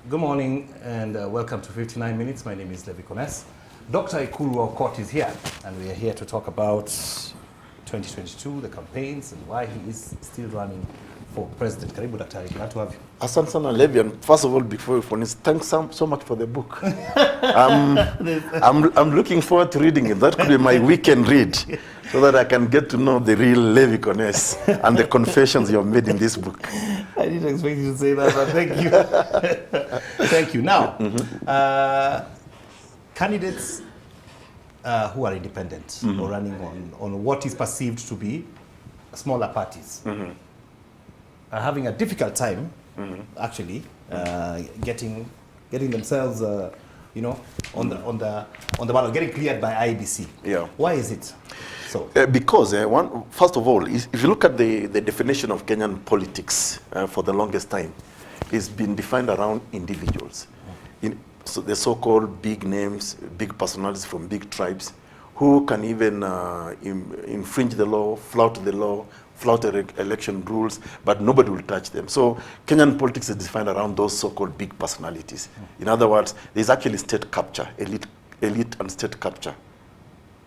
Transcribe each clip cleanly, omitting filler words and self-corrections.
Good morning and welcome to 59 Minutes. My name is Levi Kones. Dr. EKURU AUKOT is here and we are here to talk about 2022, the campaigns and why he is still running for president. Karibu Daktari, glad to have you. Asante sana Levi, and first of all, before we finish, thanks so much for the book. I'm looking forward to reading it. That could be my weekend read, so that I can get to know the real Levi Kones and the confessions you have made in this book. I didn't expect you to say that, but thank you. Thank you. Now, candidates who are independent or running on what is perceived to be smaller parties are having a difficult time actually getting themselves on the ballot, getting cleared by IEBC. Yeah. Why is it so? Because first of all, if you look at the definition of Kenyan politics for the longest time, it's been defined around individuals. So the so-called big names, big personalities from big tribes, who can even infringe the law, flout the law, flout election rules, but nobody will touch them. So Kenyan politics is defined around those so-called big personalities. In other words, there's actually state capture, elite and state capture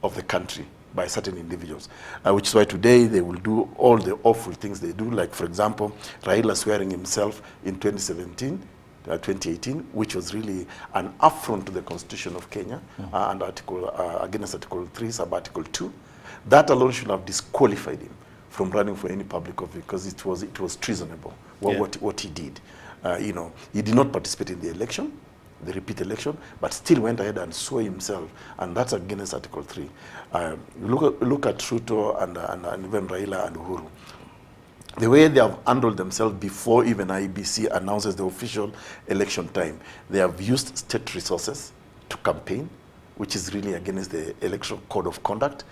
of the country by certain individuals, which is why today they will do all the awful things they do, like, for example, Raila swearing himself in 2018, which was really an affront to the Constitution of Kenya, and against Article 3, sub-Article 2. That alone should have disqualified him from running for any public office, because it was treasonable what he did. He did not participate in the election, the repeat election, but still went ahead and swore himself, and that's against Article 3. Look at Ruto and even Raila and Uhuru. The way they have handled themselves before even IEBC announces the official election time, they have used state resources to campaign, which is really against the Electoral Code of Conduct,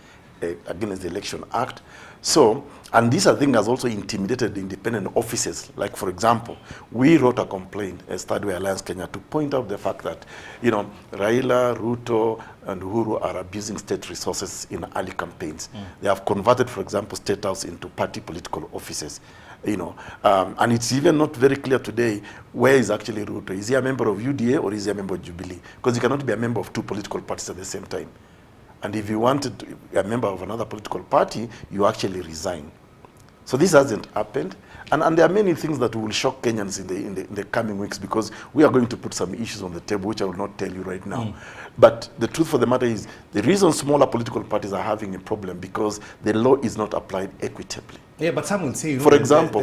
against the Election Act. So, and this, I think, has also intimidated the independent offices. Like, for example, we wrote a complaint as Thirdway Alliance Kenya to point out the fact that, Raila, Ruto, and Uhuru are abusing state resources in early campaigns. They have converted, for example, State House into party political offices. And it's even not very clear today where is actually Ruto. Is he a member of UDA or is he a member of Jubilee? Because you cannot be a member of two political parties at the same time. And if you wanted to be a member of another political party, you actually resign. So this hasn't happened. And there are many things that will shock Kenyans in the coming weeks, because we are going to put some issues on the table, which I will not tell you right now. But the truth for the matter is, the reason smaller political parties are having a problem because the law is not applied equitably. Yeah, but some will say... For example,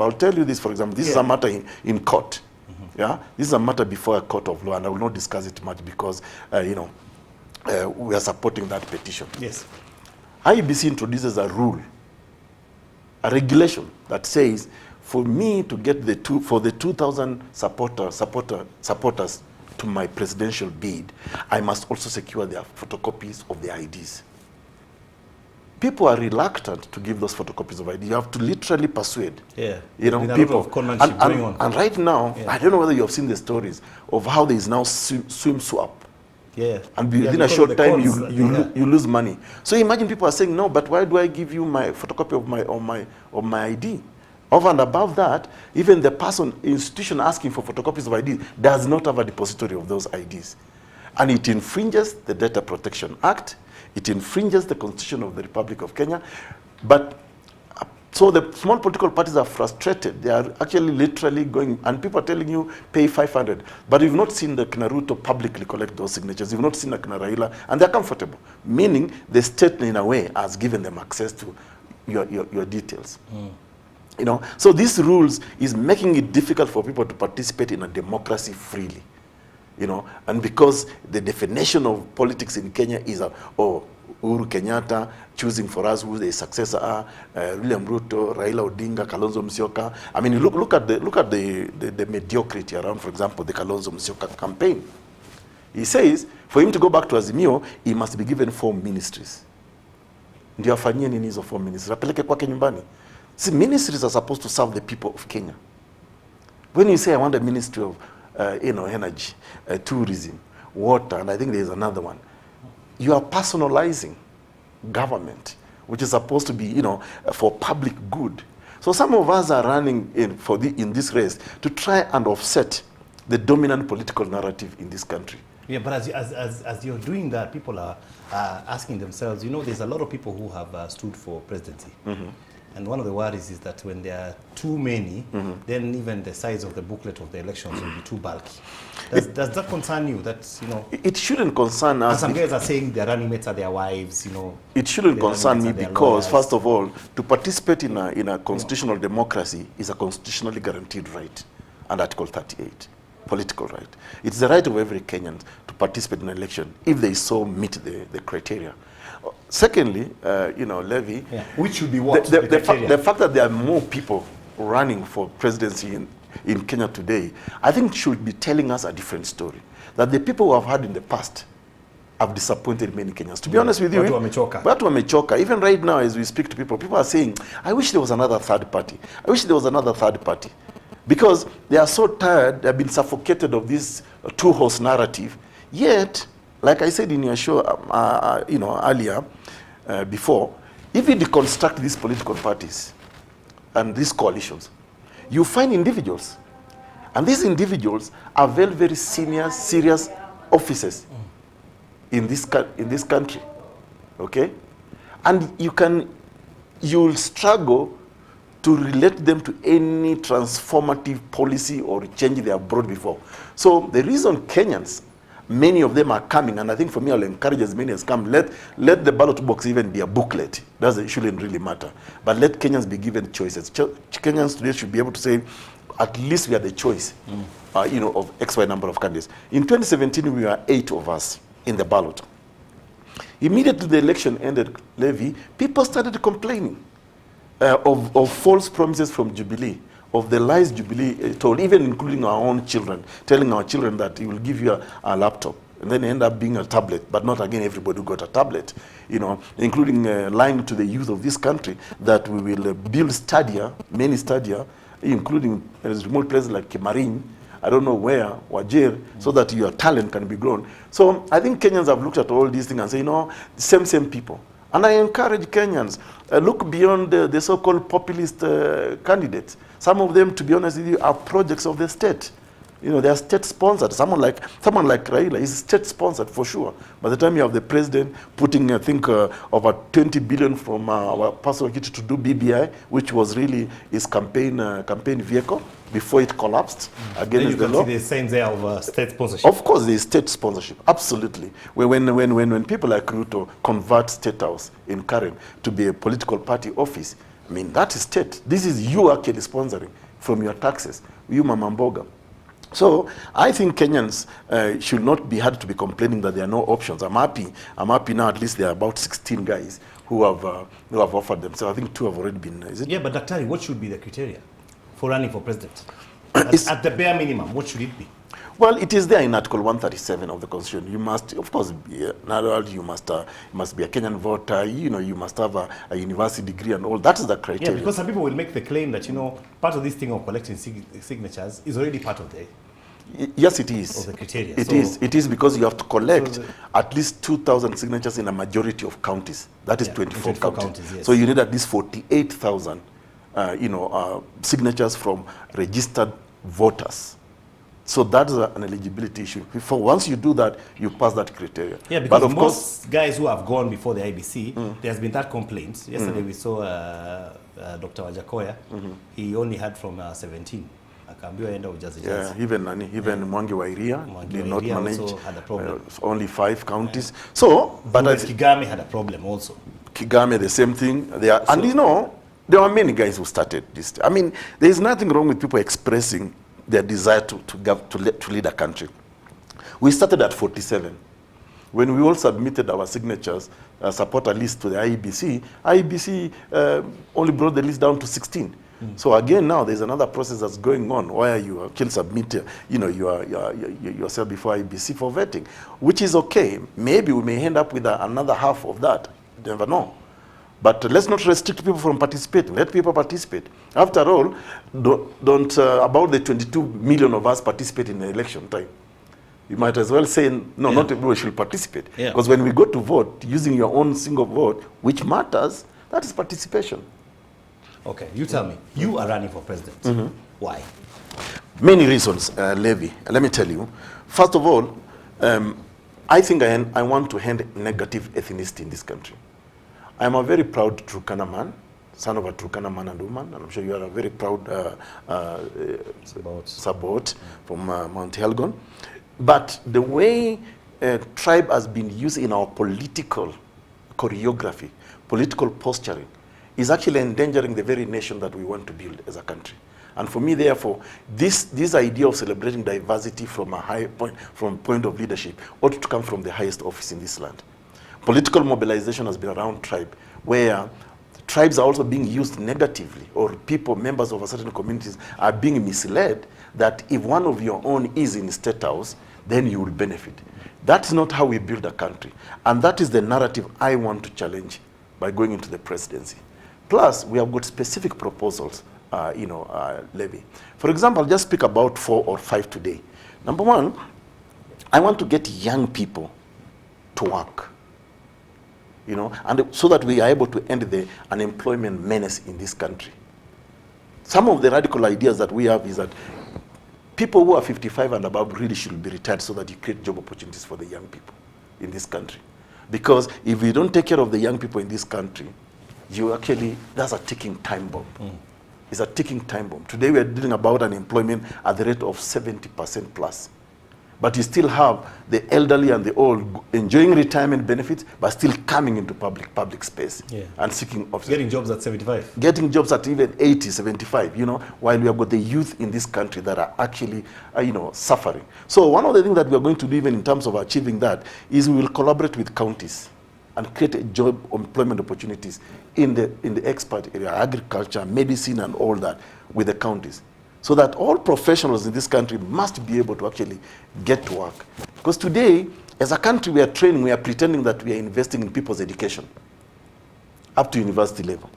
I'll tell you this, for example, this is a matter in court. Yeah, this is a matter before a court of law, and I will not discuss it much because, we are supporting that petition. Yes. IEBC introduces a rule, a regulation that says, for me to get the 2,000 supporters to my presidential bid, I must also secure their photocopies of their IDs. People are reluctant to give those photocopies of ID. You have to literally persuade. Yeah. People. And right now, I don't know whether you have seen the stories of how there is now swim swap. Yeah. And within a short time, you lose money. So imagine people are saying, no, but why do I give you my photocopy of my ID? Over and above that, even the institution asking for photocopies of ID does not have a depository of those IDs. And it infringes the Data Protection Act. It infringes the Constitution of the Republic of Kenya. But so the small political parties are frustrated. They are actually literally going, and people are telling you, pay 500. But you've not seen the Naruto publicly collect those signatures. You've not seen the Raila, and they're comfortable. Meaning the state, in a way, has given them access to your details. So these rules is making it difficult for people to participate in a democracy freely. And because the definition of politics in Kenya is Uhuru Kenyatta choosing for us who the successor are, William Ruto, Raila Odinga, Kalonzo Musyoka. I mean, look at the mediocrity around, for example, the Kalonzo Musyoka campaign. He says, for him to go back to Azimio, he must be given 4 ministries. Ndio afanyie nini hizo 4 ministries? Apeleke kwake nyumbani. See, ministries are supposed to serve the people of Kenya. When you say, I want a ministry of energy, tourism, water, and I think there's another one, you are personalizing government, which is supposed to be, for public good. So some of us are running in this race to try and offset the dominant political narrative in this country. Yeah, but as you're doing that, people are asking themselves, you know, there's a lot of people who have stood for presidency. And one of the worries is that when there are too many, then even the size of the booklet of the elections will be too bulky. Does that concern you? That, you know, it shouldn't concern us. Some guys are saying their running mates are their wives, you know. It shouldn't concern me because, first of all, to participate in a constitutional democracy is a constitutionally guaranteed right under Article 38, political right. It's the right of every Kenyan to participate in an election if they so meet the criteria. Secondly, you know, Levy, which should be what? The fact that there are more people running for presidency in Kenya today, I think should be telling us a different story. That the people who have had in the past have disappointed many Kenyans. To be honest with you, watu wamechoka. Even right now, as we speak to people, people are saying, I wish there was another third party. I wish there was another third party. Because they are so tired, they have been suffocated of this two-horse narrative. Yet, like I said in your show, you know, earlier, before, if you deconstruct these political parties and these coalitions, you find individuals. And these individuals are very, very senior, serious officers in this country, okay? And you'll struggle to relate them to any transformative policy or change they have brought before. So the reason Kenyans, many of them are coming, and I think for me, I'll encourage as many as come, let the ballot box even be a booklet. It shouldn't really matter. But let Kenyans be given choices. Kenyans today should be able to say, at least we are the choice, you know, of XY number of candidates. In 2017, we were 8 of us in the ballot. Immediately the election ended, Levy, people started complaining of false promises from Jubilee, of the lies Jubilee told, even including our own children, telling our children that he will give you a laptop, and then end up being a tablet, but not again everybody who got a tablet, you know, including lying to the youth of this country that we will build stadia, many stadia, including remote places like Kimarin, I don't know where, Wajir, so that your talent can be grown. So I think Kenyans have looked at all these things and say, you know, same people. And I encourage Kenyans, look beyond the so-called populist candidates. Some of them, to be honest with you, are projects of the state. You know, they are state-sponsored. Someone like Raila is state-sponsored for sure. By the time you have the president putting, I think, over 20 billion from our personal kitty to do BBI, which was really his campaign vehicle before it collapsed against the law. Then you can see the signs there of state sponsorship. Of course, there is state sponsorship, absolutely. When people like Ruto convert State House in Karen to be a political party office, I mean, that is state. This is you actually sponsoring from your taxes, you Mama Mboga. So I think Kenyans should not be hard to be complaining that there are no options. I'm happy now. At least there are about 16 guys who have offered themselves. I think 2 have already been. Is it? Yeah, but Daktari, what should be the criteria for running for president? At the bare minimum, what should it be? Well, it is there in Article 137 of the Constitution. You must, of course, be an adult. You must be a Kenyan voter. You know, you must have a university degree and all. That is the criteria. Yeah, because some people will make the claim that, you know, part of this thing of collecting signatures is already part of the. Yes, it is. Of the criteria. It is because you have to collect at least 2,000 signatures in a majority of counties. That is 24 counties. Yes. So you need at least 48,000, signatures from registered voters. So that's an eligibility issue. Once you do that, you pass that criteria. Yeah, because but of course, guys who have gone before the IEBC, there's been that complaint. Yesterday we saw Dr. Wajakoya. He only had from 17. Yeah, even Mwangi Wairia did not manage. Had a problem. Only 5 counties. So, but Kigame had a problem also. Kigame, the same thing. And you know, there are many guys who started this. I mean, there is nothing wrong with people expressing their desire to lead a country. We started at 47. When we all submitted our signatures, supporter list to the IEBC only brought the list down to 16. So again, now there's another process that's going on where you actually submit, yourself before IEBC for vetting, which is okay. Maybe we may end up with another half of that. You never know. But let's not restrict people from participating. Let people participate. After all, don't about the 22 million of us participate in the election time. You might as well say, no, not everybody should participate. Because when we go to vote, using your own single vote, which matters, that is participation. Okay, you tell me. You are running for president. Why? Many reasons, Levy. Let me tell you. First of all, I think I want to end negative ethnicity in this country. I am a very proud Turkana man, son of a Turkana man and woman, and I'm sure you are a very proud Sabot from Mount Elgon. But the way tribe has been used in our political choreography, political posturing, is actually endangering the very nation that we want to build as a country. And for me, therefore, this idea of celebrating diversity from a high point, from point of leadership, ought to come from the highest office in this land. Political mobilization has been around tribe, where tribes are also being used negatively, or people, members of a certain communities, are being misled that if one of your own is in State House, then you will benefit. That's not how we build a country. And that is the narrative I want to challenge by going into the presidency. Plus, we have got specific proposals, Levy. For example, I'll just speak about 4 or 5 today. Number one, I want to get young people to work, and so that we are able to end the unemployment menace in this country. Some of the radical ideas that we have is that people who are 55 and above really should be retired so that you create job opportunities for the young people in this country. Because if we don't take care of the young people in this country, that's a ticking time bomb. It's a ticking time bomb. Today we are dealing about unemployment at the rate of 70% plus. But you still have the elderly and the old enjoying retirement benefits, but still coming into public space and seeking office. Getting jobs at 75. Getting jobs at even 80, 75, while we have got the youth in this country that are actually, suffering. So one of the things that we are going to do even in terms of achieving that is we will collaborate with counties and create job employment opportunities in the expert area, agriculture, medicine, and all that with the counties. So that all professionals in this country must be able to actually get to work. Because today, as a country, we are pretending that we are investing in people's education up to university level.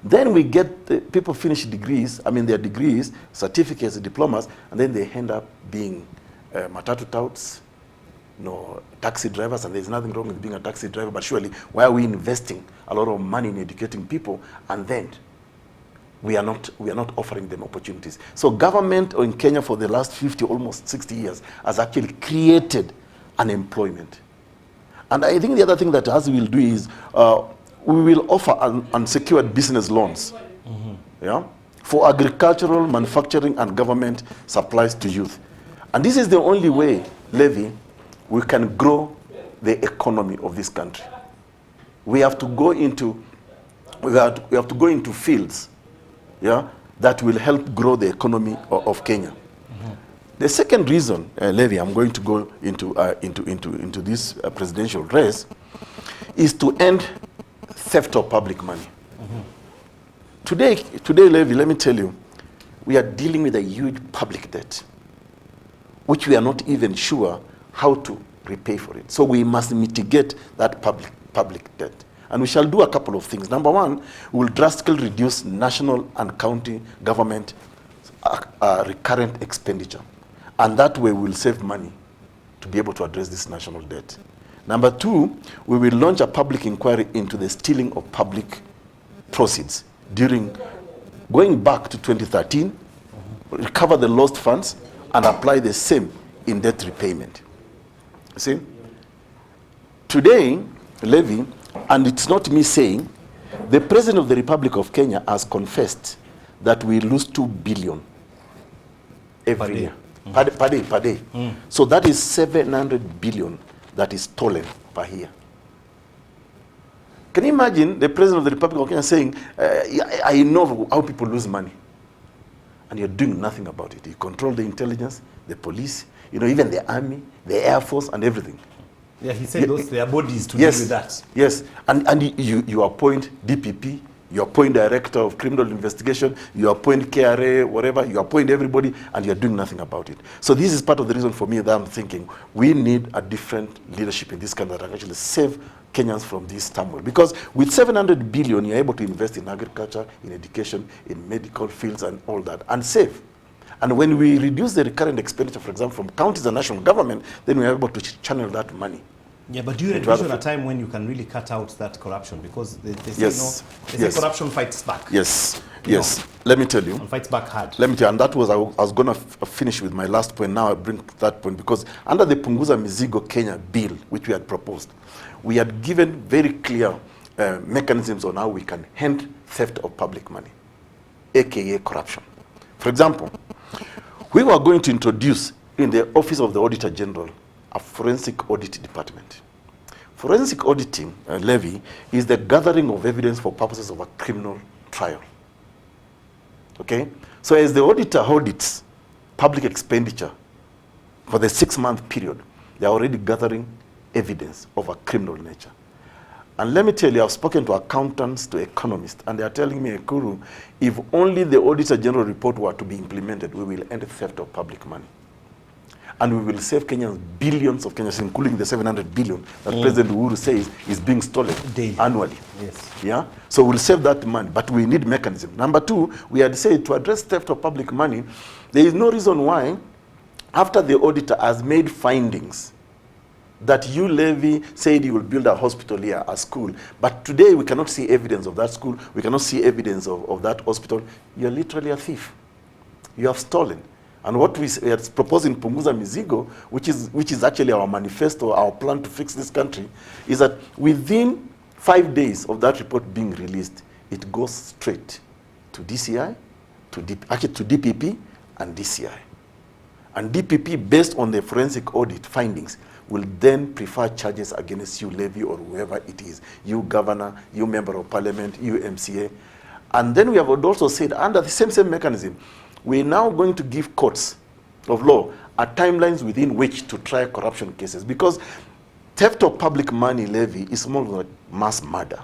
Then we get people finish degrees, their degrees, certificates, diplomas, and then they end up being matatu touts, taxi drivers, and there's nothing wrong with being a taxi driver, but surely why are we investing a lot of money in educating people, and then we are not offering them opportunities? So government in Kenya for the last 50, almost 60 years has actually created unemployment. And I think the other thing that us will do is we will offer unsecured business loans for agricultural, manufacturing, and government supplies to youth. And this is the only way, Levy, we can grow the economy of this country. We have to go into fields, that will help grow the economy of Kenya. The second reason, Levy, I'm going to go into this presidential race, is to end theft of public money. Today, Levy, let me tell you, we are dealing with a huge public debt, which we are not even sure how to repay for it. So we must mitigate that public debt. And we shall do a couple of things. Number one, we will drastically reduce national and county government recurrent expenditure. And that way we will save money to be able to address this national debt. Number two, we will launch a public inquiry into the stealing of public proceeds going back to 2013, recover the lost funds, and apply the same in debt repayment. See? Today, Levy, and it's not me saying, the President of the Republic of Kenya has confessed that we lose 2 billion every year. Per day. So that is 700 billion that is stolen per year. Can you imagine the President of the Republic of Kenya saying, I know how people lose money, and you're doing nothing about it? You control the intelligence, the police, even the army, the air force, and everything. Yeah, he said there are bodies to deal with that. Yes, and you appoint DPP, you appoint Director of Criminal Investigation, you appoint KRA, whatever, you appoint everybody, and you're doing nothing about it. So this is part of the reason for me that I'm thinking we need a different leadership in this country that actually save Kenyans from this turmoil. Because with 700 billion, you're able to invest in agriculture, in education, in medical fields, and all that, and save. And when we reduce the recurrent expenditure, for example, from counties and national government, then we're able to channel that money Yeah, but do you envision a time when you can really cut out that corruption? Because they say, Yes. they say corruption fights back. Yes. Yes. Let me tell you. And fights back hard. Let me tell you, and that was, I was going to finish with my last point. Now I bring that point because under the Punguza Mizigo Kenya bill, which we had proposed, we had given very clear mechanisms on how we can end theft of public money, aka corruption. For example, we were going to introduce in the Office of the Auditor General a forensic audit department. Forensic auditing levy is the gathering of evidence for purposes of a criminal trial. Okay? So as the auditor audits public expenditure for the 6-month period, they are already gathering evidence of a criminal nature. And let me tell you, I've spoken to accountants, to economists, and they are telling me, EKURU, if only the Auditor General report were to be implemented, we will end theft of public money. And we will save Kenyans billions of Kenyans, including the 700 billion that President Uhuru says is being stolen daily, annually. Yes. Yeah? So we'll save that money, but we need mechanism. Number two, we had said to address theft of public money, there is no reason why, after the auditor has made findings, that you, Levy, said you will build a hospital here, a school, but today we cannot see evidence of that school, we cannot see evidence of that hospital. You're literally a thief. You have stolen. And what we are proposing Punguza Mizigo, which is actually our manifesto, our plan to fix this country, is that within 5 days of that report being released, it goes straight to DCI, to DPP and DCI. And DPP, based on the forensic audit findings, will then prefer charges against you, Levy, or whoever it is, you governor, you member of parliament, you MCA. And then we have also said, under the same mechanism, we're now going to give courts of law a timelines within which to try corruption cases, because theft of public money, Levy, is more like mass murder.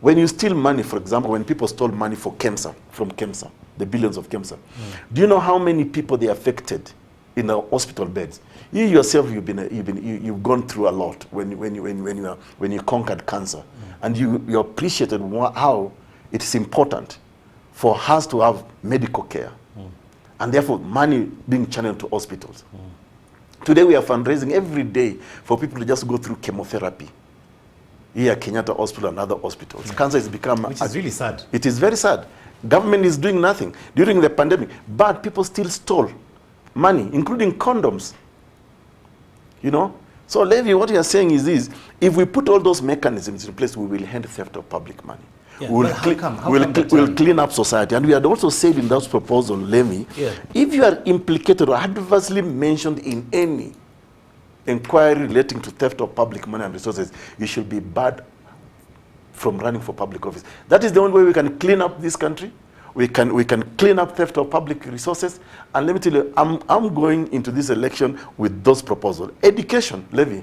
When you steal money, for example, when people stole money for KEMSA, from KEMSA, the billions of KEMSA, do you know how many people they affected in the hospital beds? You yourself, you've gone through a lot when you conquered cancer, and you appreciated how it is important for us to have medical care, and therefore money being channeled to hospitals. Today we are fundraising every day for people to just go through chemotherapy here at Kenyatta Hospital and other hospitals. Cancer has become... Which is really sad. It is very sad. Government is doing nothing during the pandemic, but people still stole money, including condoms. You know? So, Levy, what you are saying is this: if we put all those mechanisms in place, we will end theft of public money. Yeah, we'll clean up society. And we had also said in that proposal, Levy, if you are implicated or adversely mentioned in any inquiry relating to theft of public money and resources, you should be barred from running for public office. That is the only way we can clean up this country. We can clean up theft of public resources. And let me tell you, I'm going into this election with those proposals. Education, Levy,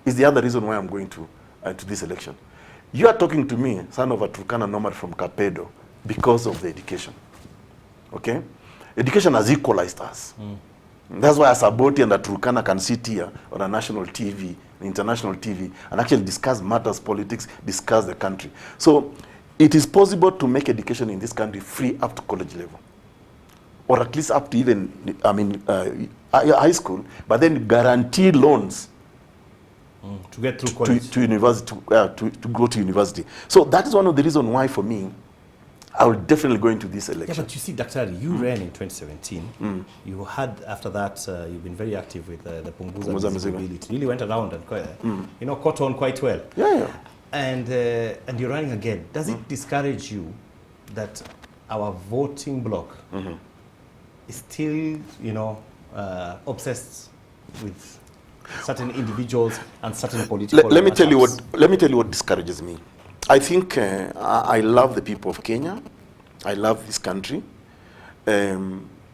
is the other reason why I'm going to this election. You are talking to me, son of a Turkana nomad from Kapedo, because of the education. Okay? Education has equalized us. That's why a Saboti and a Turkana can sit here on a national TV, international TV, and actually discuss matters, politics, discuss the country. So it is possible to make education in this country free up to college level, or at least up to even, high school, but then guarantee loans to get through college, to university, to go to university. So that is one of the reasons why, for me, I will definitely go into this election. Yeah, but you see, Dr. You ran in 2017. You had, after that, you've been very active with the Punguza Mizigo bill. It really went around and caught on quite well. Yeah. And you're running again. Does it discourage you that our voting bloc is still, obsessed with certain individuals and certain political... Let me tell you what discourages me. I think I love the people of Kenya. I love this country.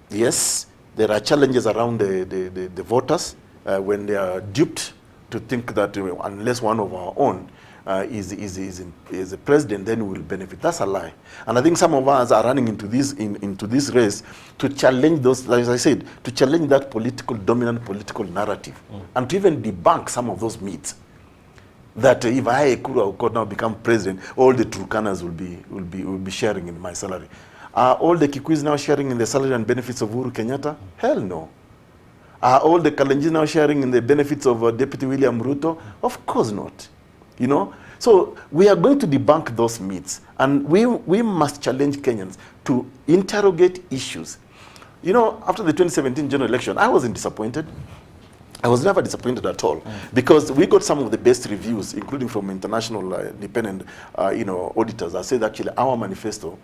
Yes, there are challenges around the voters when they are duped to think that unless one of our own is a president, then we will benefit. That's a lie. And I think some of us are running into this race to challenge those, as I said, to challenge that dominant political narrative, and to even debunk some of those myths. That if I could now become president, all the Turkanas will be sharing in my salary. Are all the Kikuis now sharing in the salary and benefits of Uhuru Kenyatta? Hell no. Are all the Kalenjin now sharing in the benefits of Deputy William Ruto? Of course not. You know? So we are going to debunk those myths, and we must challenge Kenyans to interrogate issues. You know, after the 2017 general election, I wasn't disappointed. I was never disappointed at all, because we got some of the best reviews, including from international independent, auditors that said actually our manifesto,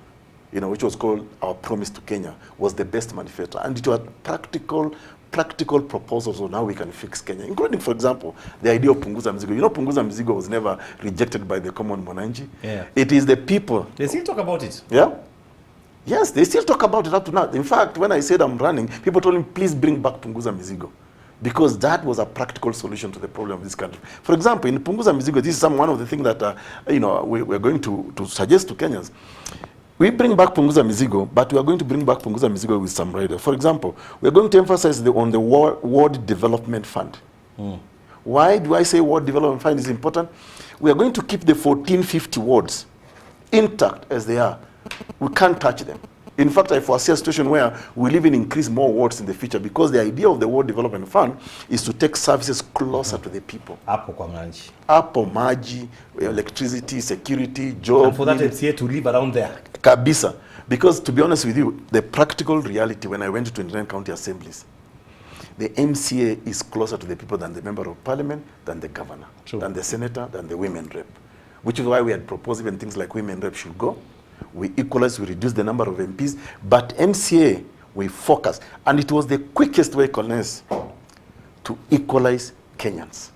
which was called Our Promise to Kenya, was the best manifesto, and it was practical proposals on how we can fix Kenya, including, for example, the idea of Punguza Mzigo. You know, Punguza Mzigo was never rejected by the common mwananchi. Yeah. It is the people. They still talk about it. Yeah. Yes, they still talk about it up to now. In fact, when I said I'm running, people told me, please bring back Punguza Mzigo, because that was a practical solution to the problem of this country. For example, in Punguza Mzigo, this is one of the things that we're going to suggest to Kenyans. We bring back Punguza Mzigo, but we are going to bring back Punguza Mzigo with some riders. For example, we're going to emphasize on the Ward Development Fund. Why do I say Ward Development Fund is important? We are going to keep the 1450 wards intact as they are. We can't touch them. In fact, I foresee a situation where we'll even increase more wards in the future, because the idea of the Ward Development Fund is to take services closer to the people. Hapo kwa mwananchi. Hapo maji, electricity, security, job. And for that MCA to live around there. Kabisa. Because to be honest with you, the practical reality when I went to 29 county assemblies, the MCA is closer to the people than the member of parliament, than the governor, than the senator, than the women rep. Which is why we had proposed even things like women rep should go. We equalize, we reduce the number of MPs, but MCA, we focus. And it was the quickest way, Collins, to equalize Kenyans.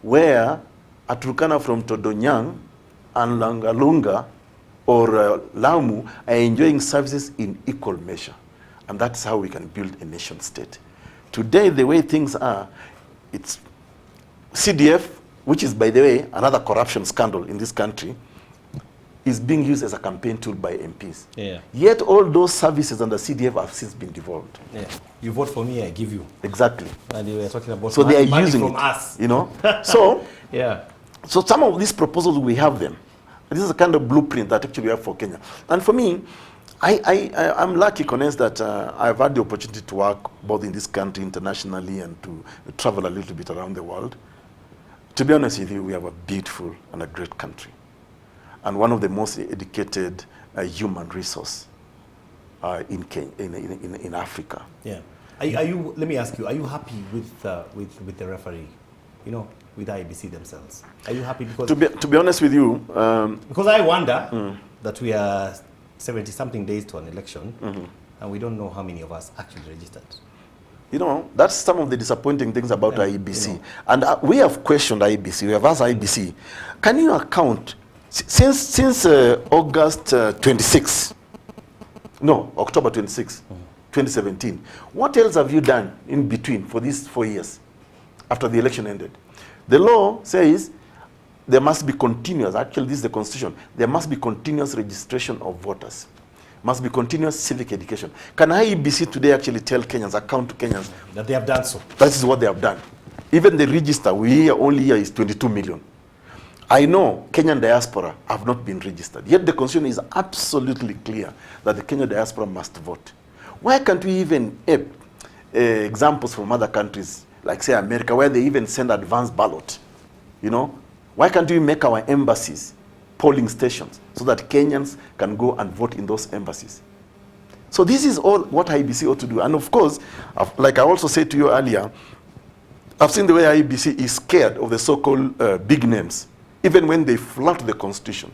Where a Turkana from Todonyang and Langalunga or Lamu are enjoying services in equal measure. And that's how we can build a nation state. Today, the way things are, it's CDF, which is, by the way, another corruption scandal in this country, is being used as a campaign tool by MPs. Yeah. Yet all those services under CDF have since been devolved. Yeah. You vote for me, I give you. Exactly. And they were talking about so money, they are using from it, us. So, yeah. So some of these proposals, we have them. This is a kind of blueprint that actually we have for Kenya. And for me, I'm lucky, Connect, that I've had the opportunity to work both in this country internationally and to travel a little bit around the world. To be honest with you, we have a beautiful and a great country, and one of the most educated human resource in Africa. Yeah. Are you? Let me ask you. Are you happy with the referee? With IEBC themselves. Are you happy? Because to be honest with you, because I wonder that we are 70-something days to an election, and we don't know how many of us actually registered. That's some of the disappointing things about IEBC. And we have questioned IEBC. We have asked IEBC, can you account since August 26, no, October 26, 2017, what else have you done in between for these 4 years after the election ended? The law says there must be continuous, actually this is the constitution, there must be continuous registration of voters, must be continuous civic education. Can IEBC today actually tell Kenyans, account to Kenyans, that they have done so? That is what they have done. Even the register we only here is 22 million. I know Kenyan diaspora have not been registered, yet the constitution is absolutely clear that the Kenyan diaspora must vote. Why can't we even examples from other countries, like say America, where they even send advanced ballot? Why can't we make our embassies polling stations so that Kenyans can go and vote in those embassies? So this is all what IEBC ought to do. And of course, like I also said to you earlier, I've seen the way IEBC is scared of the so-called big names, even when they flout the constitution.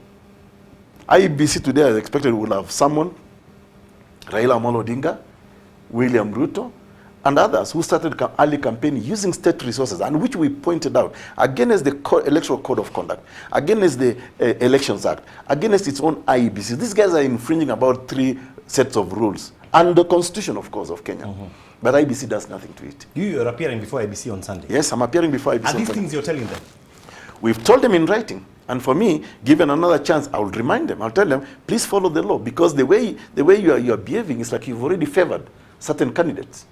IEBC today, as expected, will have summoned Raila Amolo Odinga, William Ruto, and others who started early campaign using state resources, and which we pointed out against the Electoral Code of Conduct, against the Elections Act, against its own IEBC. These guys are infringing about 3 sets of rules, and the Constitution, of course, of Kenya. But IEBC does nothing to it. You are appearing before IEBC on Sunday. Yes, I'm appearing before IEBC. Are these things you're telling them? We've told them in writing. And for me, given another chance, I will remind them. I'll tell them, please follow the law, because the way you are behaving is like you've already favored certain candidates.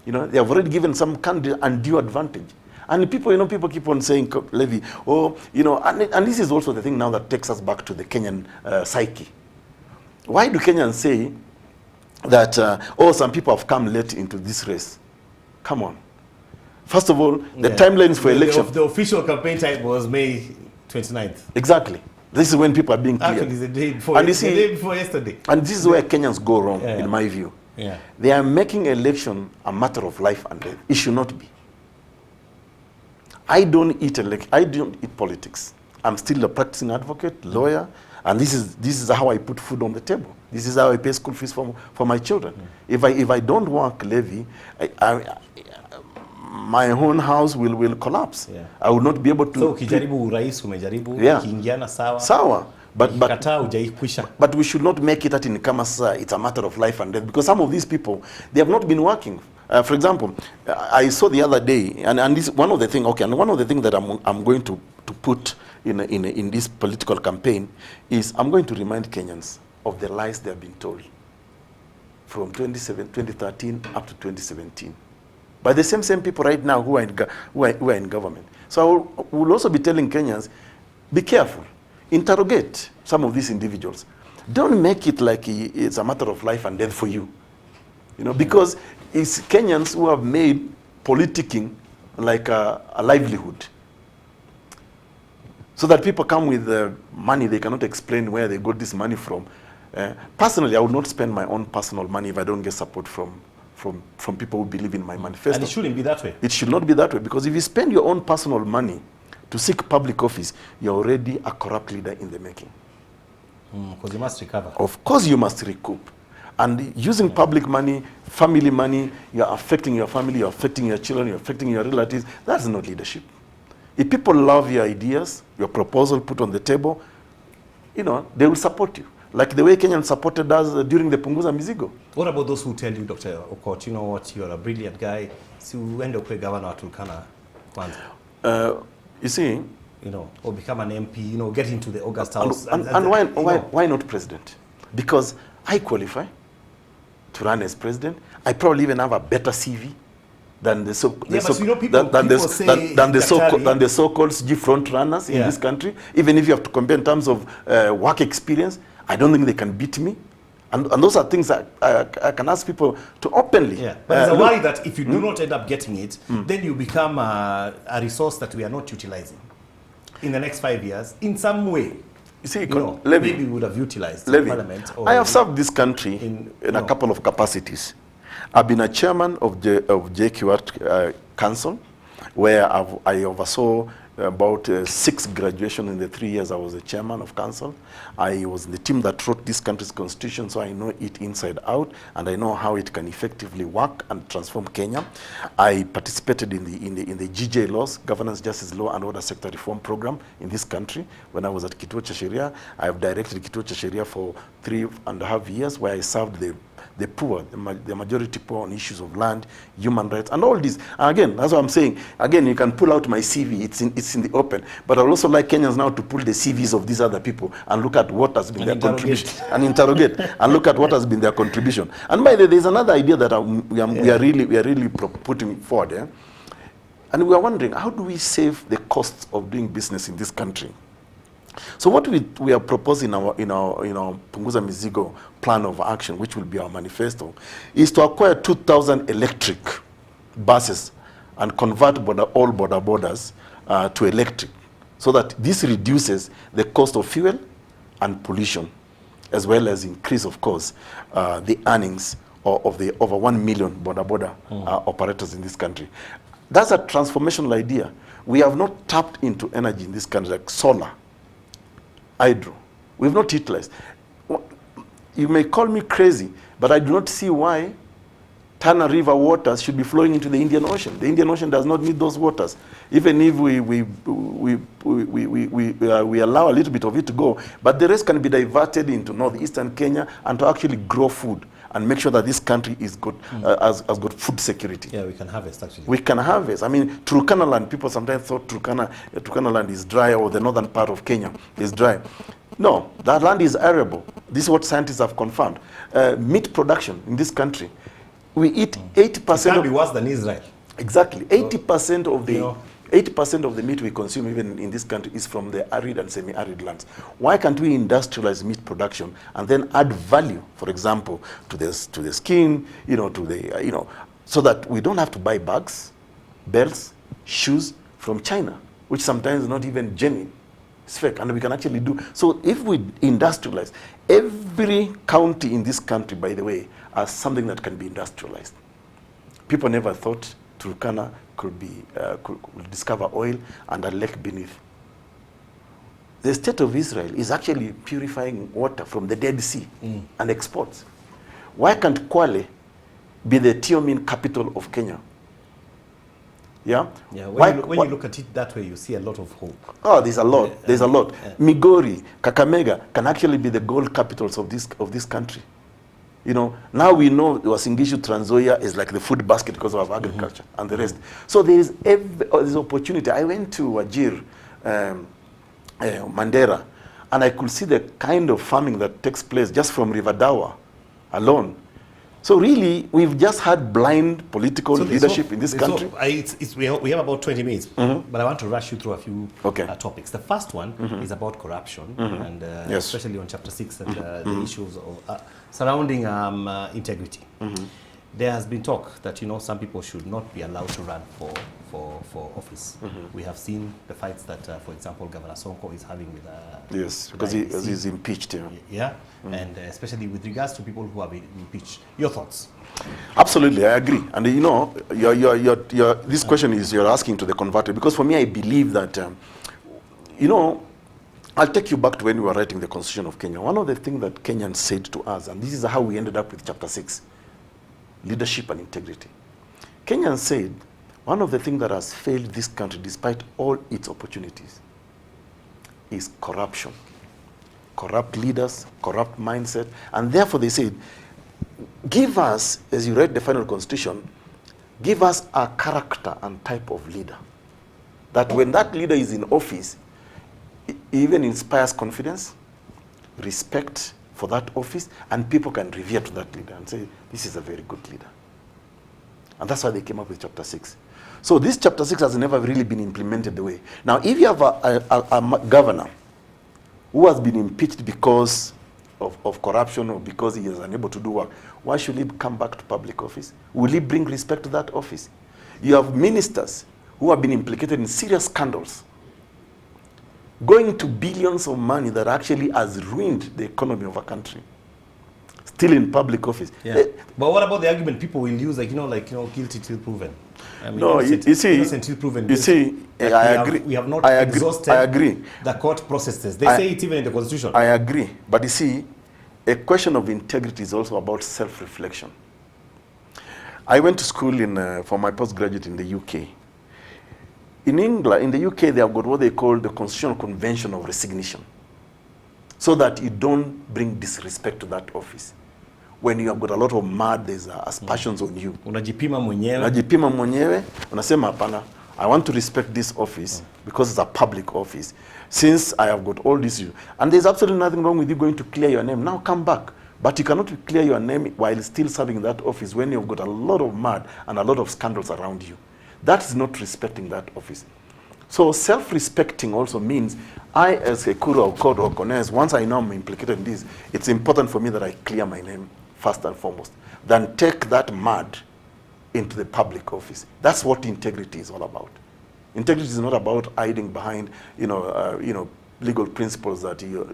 They have already given some candidate undue advantage. And people, people keep on saying, Levy, and this is also the thing now that takes us back to the Kenyan psyche. Why do Kenyans say that, some people have come late into this race? Come on. First of all, the timelines for election. The official campaign time was May 29th. Exactly. This is when people are being cleared. Actually, the day before, and you see, the day before yesterday. And this is where Kenyans go wrong, in my view. Yeah. They are making election a matter of life and death. It should not be. I don't eat politics. I'm still a practicing advocate, lawyer, and this is how I put food on the table. This is how I pay school fees for my children. If I don't work, Levy, my own house will collapse. Yeah. I will not be able to. So ukijaribu urais umejaribu, ukiingiana sawa. Sawa. But we should not make it in kama it's a matter of life and death, because some of these people, they have not been working. For example, I saw the other day, and this one of the things. Okay, and one of the things that I'm going to put in this political campaign is I'm going to remind Kenyans of the lies they have been told from 2013 up to 2017 by the same people right now who are in government. So I will also be telling Kenyans, be careful. Interrogate some of these individuals. Don't make it like it's a matter of life and death for you. You know, because it's Kenyans who have made politicking like a livelihood. So that people come with money, they cannot explain where they got this money from. Personally, I would not spend my own personal money if I don't get support from people who believe in my manifesto. And it shouldn't be that way. It should not be that way, because if you spend your own personal money to seek public office, you're already a corrupt leader in the making. Because you must recover. Of course you must recoup. And using public money, family money, you're affecting your family, you're affecting your children, you're affecting your relatives. That's not leadership. If people love your ideas, your proposal put on the table, you know, they will support you. Like the way Kenyans supported us during the Punguza Mizigo. What about those who tell you, Dr. Okot, you know what, you're a brilliant guy, so end up with Governor Turkana Kwanza? You see, you know, or become an MP, you know, get into the August House. And why not president? Because I qualify to run as president. I probably even have a better CV than the so-called CG front runners in this country. Even if you have to compare in terms of work experience, I don't think they can beat me. And those are things that I can ask people to openly. Yeah, but there's a worry that if you do not end up getting it, then you become a resource that we are not utilizing in the next 5 years in some way. You see, maybe we would have utilized the parliament. I have served this country in a couple of capacities. I've been a chairman of the EKURU Council, where I oversaw about 6 graduations in the 3 years I was the chairman of council. I was in the team that wrote this country's constitution, so I know it inside out, and I know how it can effectively work and transform Kenya. I participated in the GJ laws, Governance, Justice, Law and Order Sector Reform Program in this country. When I was at Kituo cha Sheria, I have directed Kituo cha Sheria for 3.5 years, where I served the poor, the majority poor on issues of land, human rights, and all this. And again, that's what I'm saying. Again, you can pull out my CV. It's in the open. But I also like Kenyans now to pull the CVs of these other people and look at what has been their contribution and interrogate and look at what has been their contribution. And by the way, there's another idea that we are really putting forward. And we are wondering, how do we save the costs of doing business in this country? So what we are proposing in our Punguza Mizigo plan of action, which will be our manifesto, is to acquire 2,000 electric buses and convert all border borders to electric, so that this reduces the cost of fuel and pollution, as well as increase, of course, the earnings of the over 1 million border operators in this country. That's a transformational idea. We have not tapped into energy in this country, like solar, hydro. We have not utilized. You may call me crazy, but I do not see why Tana River waters should be flowing into the Indian Ocean. The Indian Ocean does not need those waters. Even if we allow a little bit of it to go, but the rest can be diverted into northeastern Kenya and to actually grow food and make sure that this country is good, has got food security. Yeah, we can harvest, actually. We can harvest. I mean, Turkana land, people sometimes thought Turkana land is dry, or the northern part of Kenya is dry. No, that land is arable. This is what scientists have confirmed. Meat production in this country, we eat 80%. It can be worse than Israel. Exactly. 80% of the 80% of the meat we consume even in this country is from the arid and semi-arid lands. Why can't we industrialize meat production and then add value, for example, to the skin, to the so that we don't have to buy bags, belts, shoes from China, which sometimes is not even genuine. It's fake, and we can actually do. So if we industrialize, every county in this country, by the way, has something that can be industrialized. People never thought Turkana could discover oil and a lake beneath. The state of Israel is actually purifying water from the Dead Sea and exports. Why can't Kwale be the Tiomin capital of Kenya? Yeah. Yeah. When you look at it that way, you see a lot of hope. Oh, there's a lot. There's a lot. Migori, Kakamega can actually be the gold capitals of this country. You know, now we know Wasingishu, Trans Nzoia is like the food basket because of agriculture and the rest. So there's opportunity. I went to Wajir, Mandera, and I could see the kind of farming that takes place just from River Dawa alone. So really, we've just had blind political leadership in this country. We have about 20 minutes, but I want to rush you through a few topics. The first one is about corruption, and especially on Chapter 6, and the issues of, surrounding integrity. There has been talk that, you know, some people should not be allowed to run for office. We have seen the fights that, for example, Governor Sonko is having with yes, because he's impeached. Yeah, and especially with regards to people who have been impeached. Your thoughts? Absolutely, I agree. And you know, this question is you're asking to the converted, because for me, I believe that, you know, I'll take you back to when we were writing the Constitution of Kenya. One of the things that Kenyans said to us, and this is how we ended up with Chapter 6, leadership and integrity. Kenyans said, one of the things that has failed this country, despite all its opportunities, is corruption. Corrupt leaders, corrupt mindset, and therefore they said, give us, as you read the final constitution, give us a character and type of leader. That when that leader is in office, it even inspires confidence, respect for that office, and people can revere to that leader and say, this is a very good leader. And that's why they came up with Chapter 6. So this Chapter 6 has never really been implemented the way. Now, if you have a governor who has been impeached because of corruption or because he is unable to do work, why should he come back to public office? Will he bring respect to that office? You have ministers who have been implicated in serious scandals, going to billions of money that actually has ruined the economy of a country, still in public office. Yeah. But what about the argument people will use, like, guilty till proven? I mean, no, you see, innocent till proven. You see, I agree. We have not exhausted the court processes. They say it even in the Constitution. I agree. But you see, a question of integrity is also about self-reflection. I went to school for my postgraduate in the UK. In England, in the UK, they have got what they call the Constitutional Convention of Resignation, so that you don't bring disrespect to that office. When you have got a lot of mud, there's aspersions on you. Unajipima mwenyewe. Unajipima mwenyewe, unasema hapana, I want to respect this office because it's a public office. Since I have got all this, and there's absolutely nothing wrong with you going to clear your name. Now come back. But you cannot clear your name while still serving that office when you've got a lot of mud and a lot of scandals around you. That's not respecting that office. So self-respecting also means I, as EKURU or AUKOT or CONES, once I know I'm implicated in this, it's important for me that I clear my name first and foremost, than take that mud into the public office. That's what integrity is all about. Integrity is not about hiding behind, legal principles that you're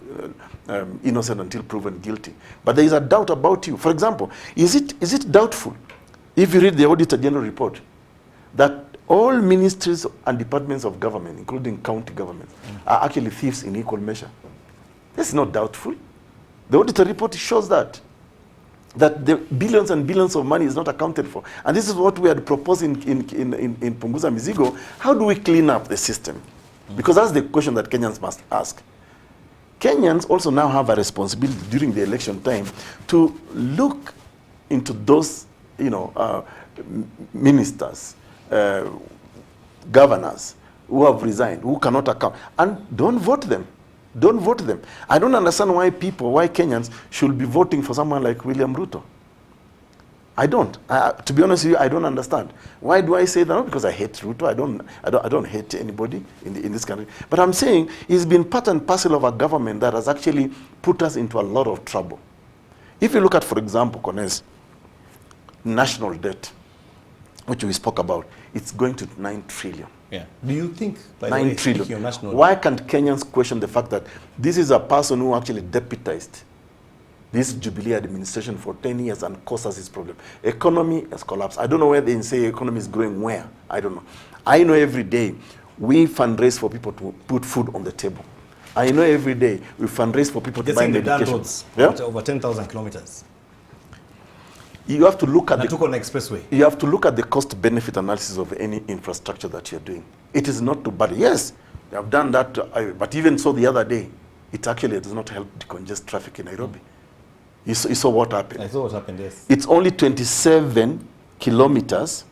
innocent until proven guilty. But there is a doubt about you. For example, is it doubtful, if you read the Auditor General report, that all ministries and departments of government, including county governments, are actually thieves in equal measure? That's not doubtful. The auditor report shows that the billions and billions of money is not accounted for. And this is what we had proposed in Punguza Mizigo. How do we clean up the system? Because that's the question that Kenyans must ask. Kenyans also now have a responsibility during the election time to look into those, ministers, governors who have resigned, who cannot account, and don't vote them. Don't vote them. I don't understand why Kenyans should be voting for someone like William Ruto. I don't. To be honest with you, I don't understand. Why do I say that? Not because I hate Ruto. I don't hate anybody in this country. But I'm saying he's been part and parcel of a government that has actually put us into a lot of trouble. If you look at, for example, CONES, national debt. which we spoke about, it's going to 9 trillion. Yeah. Do you think, by 9 the way, trillion. speaking of national... Why can't Kenyans question the fact that this is a person who actually deputized this Jubilee administration for 10 years and caused us this problem? Economy has collapsed. I don't know where they say economy is growing where. I don't know. I know every day we fundraise for people to put food on the table. I know every day we fundraise for people to buy medication. Roads, yeah? Over 10,000 kilometers. You have to look at the expressway. You have to look at the cost-benefit analysis of any infrastructure that you're doing. It is not too bad. Yes, they have done that, but even so, the other day, it actually does not help decongest traffic in Nairobi. You saw what happened. I saw what happened. Yes. It's only 27 kilometers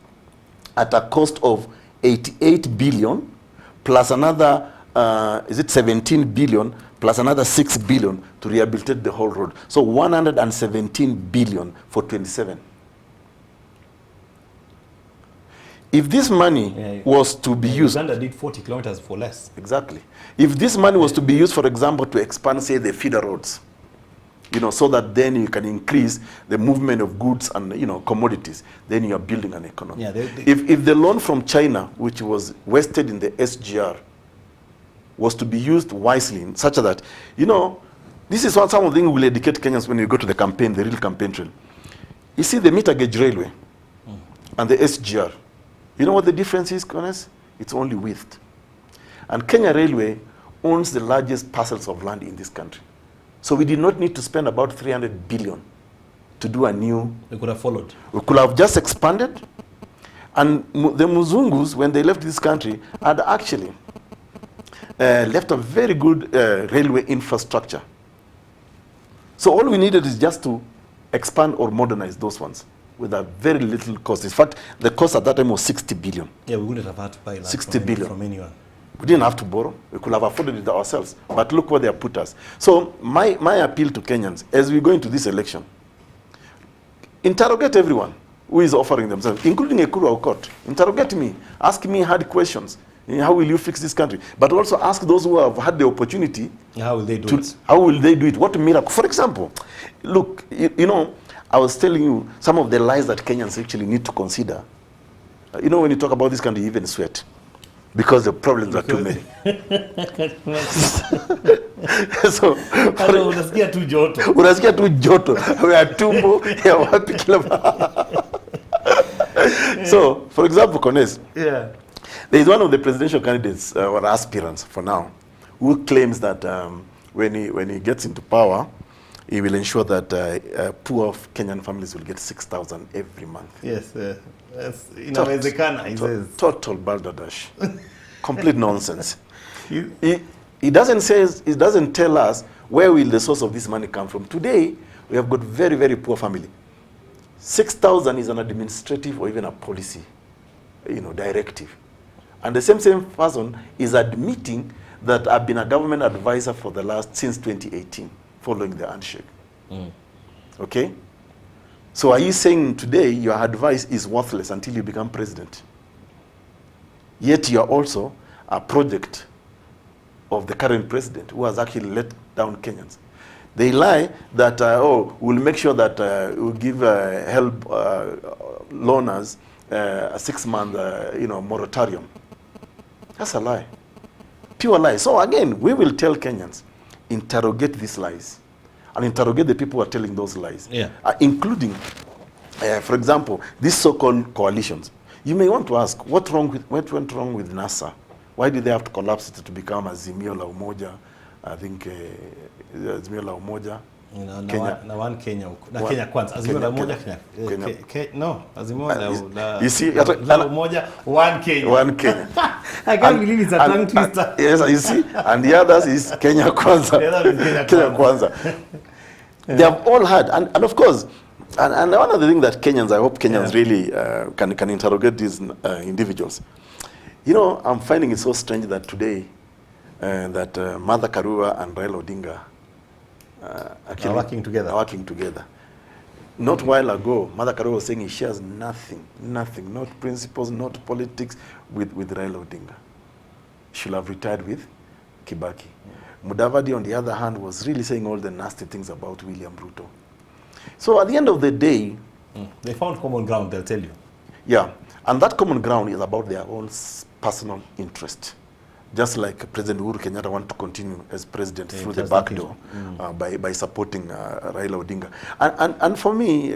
at a cost of 88 billion, plus another, is it 17 billion, plus another 6 billion to rehabilitate the whole road. So 117 billion for 27. If this money was to be used... Uganda did 40 kilometers for less. Exactly. If this money was to be used, for example, to expand, say, the feeder roads, you know, so that then you can increase the movement of goods and, you know, commodities, then you are building an economy. Yeah, if the loan from China, which was wasted in the SGR, was to be used wisely, such that, you know, this is what some of the things will educate Kenyans when you go to the campaign, the real campaign trail. You see the meter gauge railway and the SGR. You know what the difference is, Connors? It's only width. And Kenya Railway owns the largest parcels of land in this country. So we did not need to spend about 300 billion to do a new... We could have followed. We could have just expanded. And the Muzungus, when they left this country, had actually left a very good railway infrastructure. So all we needed is just to expand or modernize those ones with a very little cost. In fact, the cost at that time was 60 billion. Yeah, we wouldn't have had to buy land 60 billion from anyone. We didn't have to borrow. We could have afforded it ourselves. But look where they have put us. So my appeal to Kenyans, as we go into this election, interrogate everyone who is offering themselves, including EKURU AUKOT. Interrogate me. Ask me hard questions. How will you fix this country? But also ask those who have had the opportunity. How will they do it? How will they do it? What miracle? For example, look, you know, I was telling you some of the lies that Kenyans actually need to consider. You know, when you talk about this country, you even sweat. Because the problems are too many. So, unasikia tu joto. Unasikia tu joto. We are tumbo ya wapi kila. So, for example, Kones. Yeah. There is one of the presidential candidates or aspirants for now who claims that when he gets into power, he will ensure that poor Kenyan families will get 6,000 every month. Yes. Inawezekana, he says. Total balderdash. Complete nonsense. He doesn't tell us where will the source of this money come from. Today, we have got very, very poor family. 6,000 is an administrative or even a policy, you know, directive. And the same person is admitting that I've been a government advisor for since 2018, following the handshake. Okay? So are you saying today your advice is worthless until you become president? Yet you are also a project of the current president who has actually let down Kenyans. They lie that, we'll make sure that we'll give help loaners a 6-month moratorium. That's a lie. Pure lie. So again, we will tell Kenyans, interrogate these lies. And interrogate the people who are telling those lies. Yeah. Including, for example, these so-called coalitions. You may want to ask, what went wrong with NASA? Why did they have to collapse it to become Azimio la Umoja? I think Azimio la Umoja. Kenya. Na one Kenya. Kenya kwanza. Azimio la Umoja Kenya. No, Azimio la you see, la Umoja, one Kenya. One Kenya. I can't believe it's a tongue twister. Yes, you see, and the others is Kenya Kwanza. The other is Kenya Kwanza. They have all had, and of course, and one of the things that Kenyans, I hope Kenyans really can interrogate these individuals. You know, I'm finding it so strange that today, that Martha Karua and Raila Odinga actually are working together. Not a while ago, Martha Karua was saying he shares nothing, not principles, not politics with Raila Odinga. She should have retired with Kibaki. Mudavadi, on the other hand, was really saying all the nasty things about William Ruto. So at the end of the day... They found common ground, they'll tell you. Yeah, and that common ground is about their own personal interest. Just like President Uhuru Kenyatta want to continue as president through the back door by supporting Raila Odinga. And for me,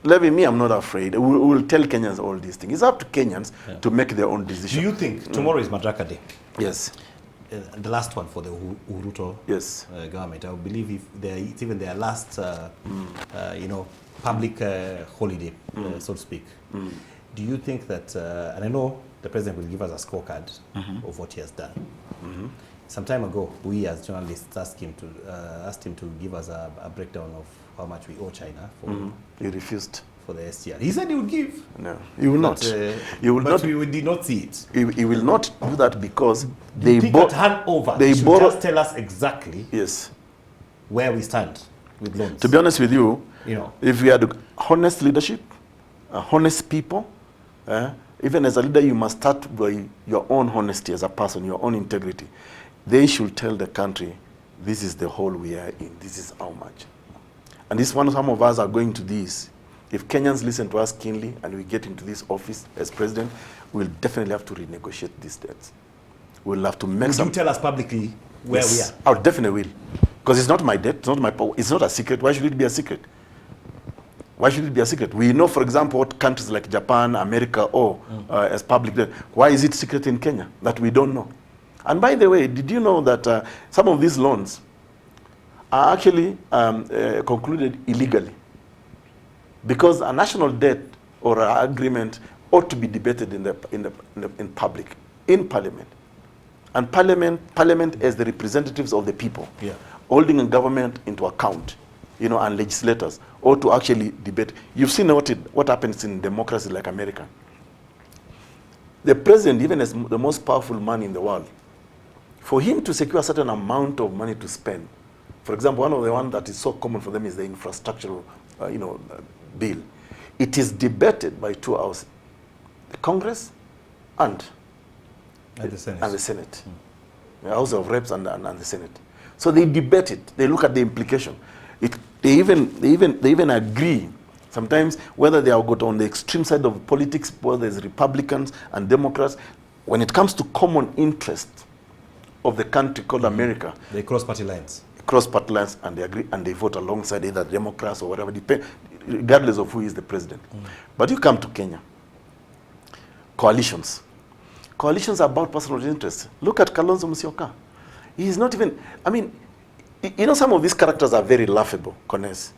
Levi, me, I'm not afraid. We will tell Kenyans all these things. It's up to Kenyans to make their own decision. Do you think tomorrow is Madaraka Day? Yes. The last one for the Uruto government. I believe it's even their last, public holiday, so to speak. Do you think that, and I know the president will give us a scorecard of what he has done. Some time ago, we as journalists asked him to give us a breakdown of how much we owe China for. He refused. For the STR. He said he would give. No, he will not. He will but not. We did not see it. He will not do that because they hand over. They should just tell us exactly where we stand with loans. To be honest with you, if we had honest leadership, honest people, even as a leader, you must start by your own honesty as a person, your own integrity. They should tell the country, this is the hole we are in. This is how much. And this one, some of us are going to this. If Kenyans listen to us keenly and we get into this office as president, we'll definitely have to renegotiate these debts. We'll have to make some... Would you tell us publicly where we are? I definitely will. Because it's not my debt, it's not my power, it's not a secret. Why should it be a secret? Why should it be a secret? We know, for example, what countries like Japan, America owe as public debt. Why is it secret in Kenya that we don't know? And by the way, did you know that some of these loans are actually concluded illegally? Because a national debt or an agreement ought to be debated in public, in parliament. And parliament as the representatives of the people, holding a government into account, and legislators ought to actually debate. You've seen what happens in democracy like America. The president, even as the most powerful man in the world, for him to secure a certain amount of money to spend, for example, one of the ones that is so common for them is the infrastructural, bill. It is debated by two houses, the Congress and the Senate. The House of Reps and the Senate. So they debate it. They look at the implication. They even agree sometimes whether they are got on the extreme side of politics, whether there's Republicans and Democrats. When it comes to common interest of the country called America, they cross party lines. Cross-party lines, and they agree, and they vote alongside either Democrats or whatever, regardless of who is the president. But you come to Kenya, coalitions. Coalitions are about personal interest. Look at Kalonzo Musyoka. He is not even, some of these characters are very laughable, Kones.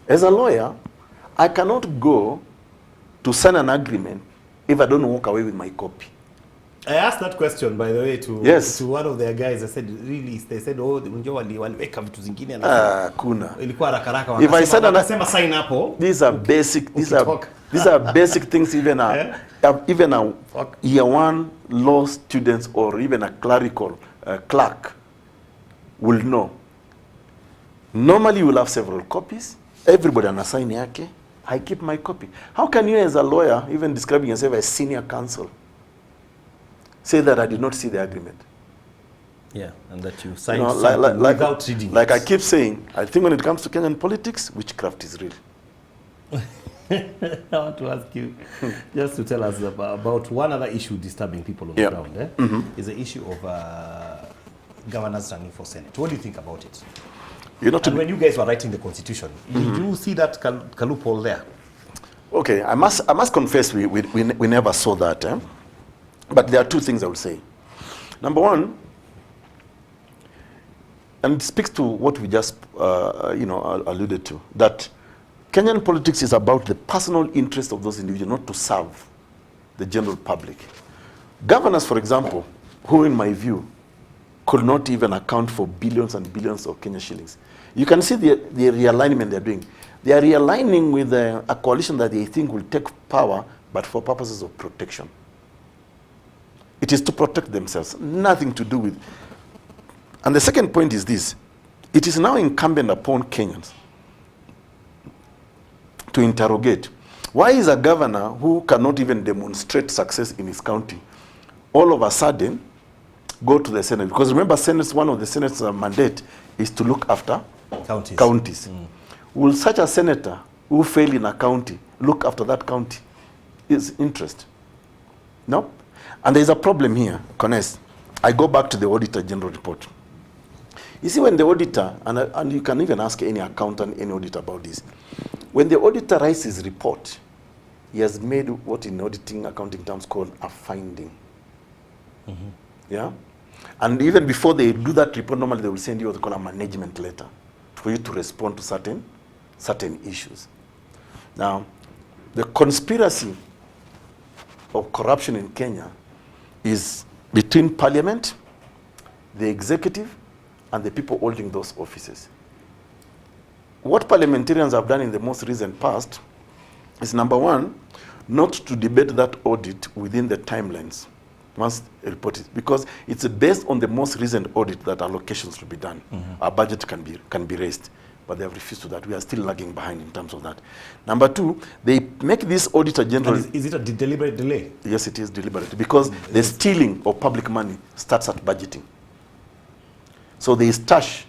As a lawyer, I cannot go to sign an agreement if I don't walk away with my copy. I asked that question, by the way, to one of their guys. I said, really? They said, oh, waliweka vitu zingine. Kuna. Ilikuwa haraka. If I said sign up, these are basic. These are basic things. Even a year one law students or even a clerical clerk will know. Normally, you will have several copies. Everybody on a sign yake. I keep my copy. How can you, as a lawyer, even describing yourself as senior counsel, say that I did not see the agreement? Yeah, and that you signed without reading. Like I keep saying, I think when it comes to Kenyan politics, witchcraft is real. I want to ask you, just to tell us about one other issue disturbing people on the ground, is the issue of governors running for Senate. What do you think about it? And when you guys were writing the Constitution, did you see that loophole there? Okay, I must confess we never saw that. But there are two things I will say. Number one, and it speaks to what we just alluded to, that Kenyan politics is about the personal interest of those individuals, not to serve the general public. Governors, for example, who in my view could not even account for billions and billions of Kenyan shillings. You can see the realignment they're doing. They are realigning with a coalition that they think will take power, but for purposes of protection. It is to protect themselves, nothing to do with. And the second point is this. It is now incumbent upon Kenyans to interrogate. Why is a governor who cannot even demonstrate success in his county all of a sudden go to the Senate? Because remember, one of the Senate's mandate is to look after counties. Will such a senator who fail in a county look after that county? his interest. No? And there's a problem here, Connest. I go back to the Auditor General report. You see, when the auditor, and you can even ask any accountant, any auditor about this, when the auditor writes his report, he has made what in auditing accounting terms called a finding. Yeah? And even before they do that report, normally they will send you what they call a management letter for you to respond to certain issues. Now, the conspiracy of corruption in Kenya is between parliament, the executive, and the people holding those offices. What parliamentarians have done in the most recent past is, number one, not to debate that audit within the timelines once reported, because it's based on the most recent audit that allocations will be done. Our budget can be raised, but they have refused to that. We are still lagging behind in terms of that. Number two, they make this Auditor General... And is it a deliberate delay? Yes, it is deliberate, because the stealing of public money starts at budgeting. So they stash,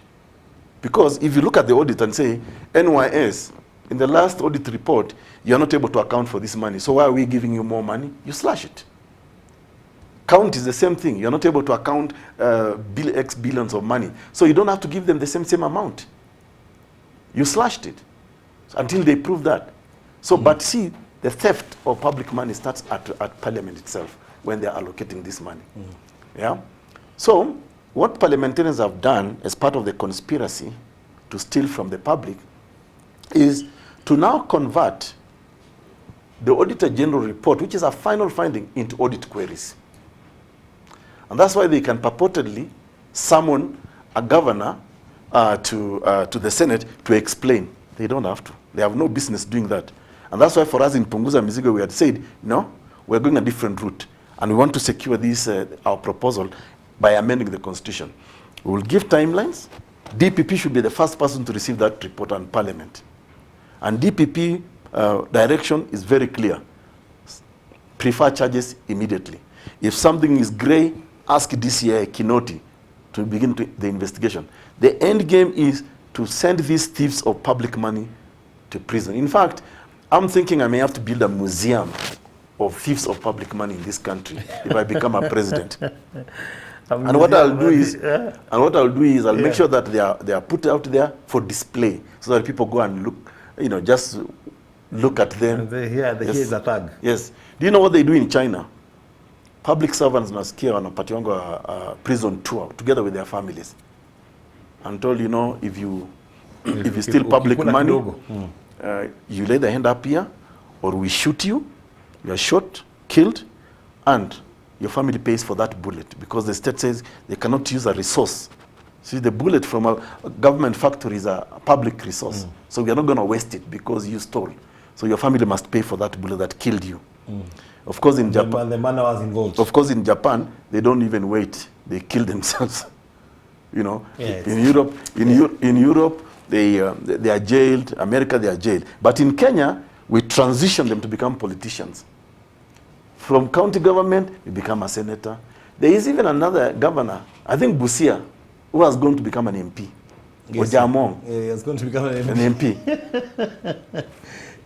because if you look at the audit and say, NYS, in the last audit report, you are not able to account for this money, so why are we giving you more money? You slash it. Count is the same thing. You're not able to account X billions of money, so you don't have to give them the same amount. You slashed it until they prove that. So, but see, the theft of public money starts at Parliament itself when they're allocating this money. Yeah? So, what parliamentarians have done as part of the conspiracy to steal from the public is to now convert the Auditor General report, which is a final finding, into audit queries. And that's why they can purportedly summon a governor to the Senate to explain. They don't have to. They have no business doing that. And that's why for us in Punguza Mizigo, we had said, no, we're going a different route. And we want to secure this, our proposal, by amending the Constitution. We will give timelines. DPP should be the first person to receive that report on Parliament. And DPP direction is very clear. Prefer charges immediately. If something is gray, ask DCI Kinoti to begin the investigation. The end game is to send these thieves of public money to prison. In fact, I'm thinking I may have to build a museum of thieves of public money in this country if I become a president. And what I'll do is, I'll make sure that they are put out there for display, so that people go and look, just look at them. Here is a tag. Yes. Do you know what they do in China? Public servants nasikia wanapatiwa a prison tour together with their families. And told, if you steal public money, you lay the hand up here, or we shoot you. You are shot, killed, and your family pays for that bullet, because the state says they cannot use a resource. See, the bullet from a government factory is a public resource. So we are not going to waste it because you stole. So your family must pay for that bullet that killed you. Of course, in Japan, the man was involved. Of course, in Japan, they don't even wait; they kill themselves. Yes. In Europe, they are jailed. America, they are jailed. But in Kenya, we transition them to become politicians. From county government, you become a senator. There is even another governor, I think Busia, who has going to become an MP. Yes, Ojamong. he is going to become an MP.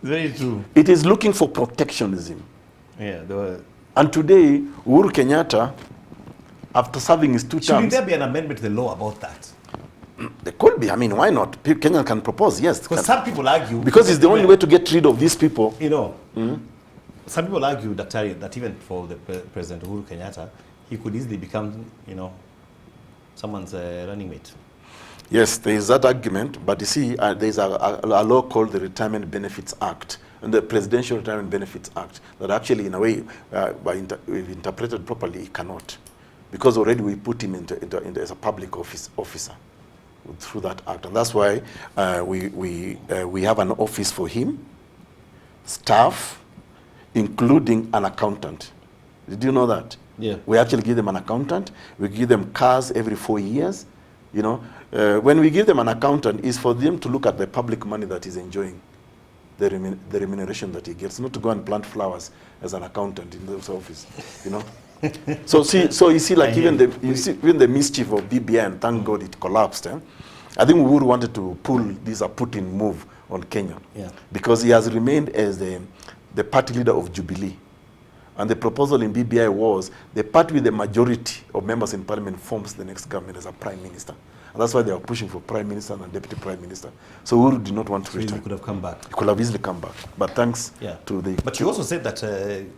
Very true. It is looking for protectionism. Yeah. And today, Uhuru Kenyatta, after serving his 2 terms... Shouldn't there be an amendment to the law about that? There could be. I mean, why not? Kenya can propose, yes. Because some people argue... Because it's the only way to get rid of these people. Some people argue that even for the President Uhuru Kenyatta, he could easily become, someone's running mate. Yes, there is that argument, but you see, there is a law called the Retirement Benefits Act, and the Presidential Retirement Benefits Act, that actually, in a way, if interpreted properly, it cannot. Because already we put him into as a public officer through that act. And that's why we have an office for him, staff, including an accountant. Did you know that? Yeah. We actually give them an accountant. We give them cars every 4 years. When we give them an accountant, it's for them to look at the public money that he's enjoying, the remuneration that he gets, not to go and plant flowers as an accountant in this office. So you see, like even the mischief of BBI, and thank God it collapsed. I think Uhuru wanted to pull this a Putin move on Kenya, because he has remained as the party leader of Jubilee And the proposal in BBI was the party with the majority of members in parliament forms the next government as a prime minister. And that's why they were pushing for prime minister and deputy prime minister. So Uhuru did not want to return. He could have come back. He could have easily come back. But thanks to the... But you also said that,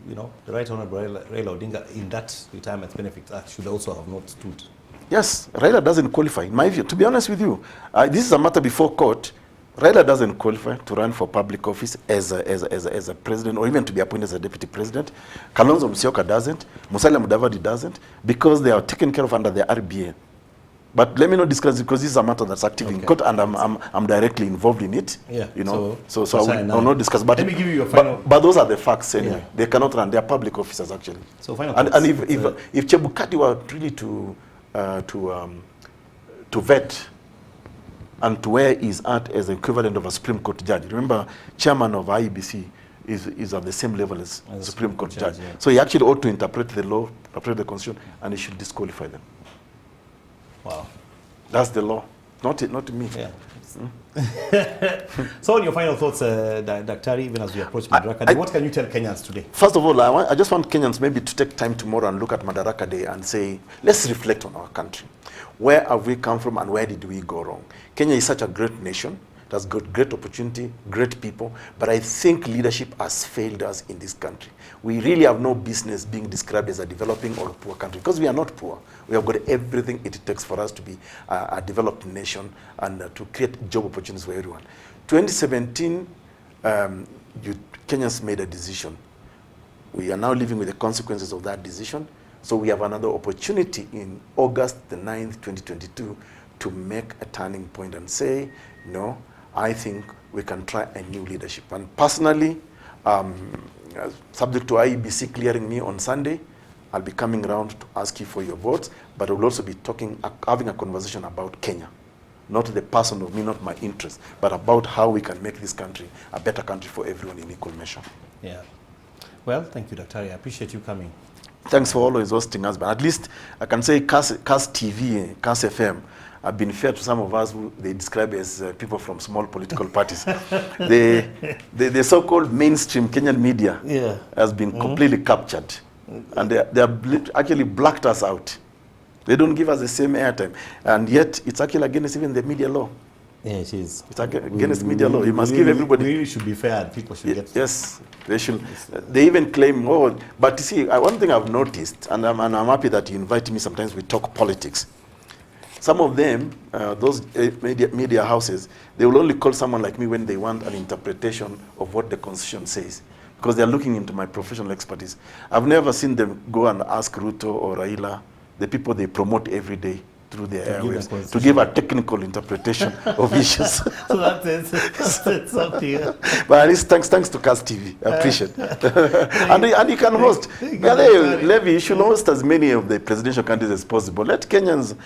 you know, the Right Honorable Raila Odinga in that Retirement Benefit Act should also have not stood. Yes, Raila doesn't qualify, in my view. To be honest with you, this is a matter before court. Raila doesn't qualify to run for public office as a president or even to be appointed as a deputy president. Kalonzo Musyoka doesn't. Musalia Mudavadi doesn't because they are taken care of under the RBA. But let me not discuss it because this is a matter that's active in court and I'm directly involved in it. Yeah. You know, so I will not discuss. But let me give you your final. But those are the facts anyway. Yeah. They cannot run. They are public officers actually. So final. And if Chebukati were really to vet and to where he's at as the equivalent of a Supreme Court judge. Remember, chairman of IEBC is at the same level as Supreme Court judge. Yeah. So he actually ought to interpret the law, interpret the constitution, and he should disqualify them. Wow. That's the law, not me. Yeah. So on your final thoughts, Dr. even as we approach Madaraka Day, what can you tell Kenyans today? First of all, I just want Kenyans maybe to take time tomorrow and look at Madaraka Day and say, let's reflect on our country. Where have we come from and where did we go wrong? Kenya is such a great nation. It has got great opportunity, great people, but I think leadership has failed us in this country. We really have no business being described as a developing or a poor country because we are not poor. We have got everything it takes for us to be a developed nation and to create job opportunities for everyone. 2017, Kenyans made a decision. We are now living with the consequences of that decision. So we have another opportunity in August the 9th, 2022 to make a turning point and say, no, I think we can try a new leadership. And personally, subject to IEBC clearing me on Sunday, I'll be coming around to ask you for your votes, but we'll also be having a conversation about Kenya. Not the person of me, not my interest, but about how we can make this country a better country for everyone in equal measure. Yeah. Well, thank you, Dr. I appreciate you coming. Thanks for always hosting us, but at least I can say CAS TV, CAS FM, have been fair to some of us who they describe as people from small political parties. The so-called mainstream Kenyan media has been completely captured. And they have actually blacked us out. They don't give us the same airtime. And yet, it's actually against even the media law. Yeah, it is. It's against media law. You must give everybody. We really should be fair and people should get... Yes, they should. They even claim, oh, but you see, one thing I've noticed, and I'm happy that you invite me sometimes we talk politics. Some of them, those media houses, they will only call someone like me when they want an interpretation of what the Constitution says, because they're looking into my professional expertise. I've never seen them go and ask Ruto or Raila, the people they promote every day through their airwaves, to give a technical interpretation of issues. So that's something. But at least thanks to CAS TV. I appreciate it. And you can host. Levy, you should host as many of the presidential candidates as possible. Let Kenyans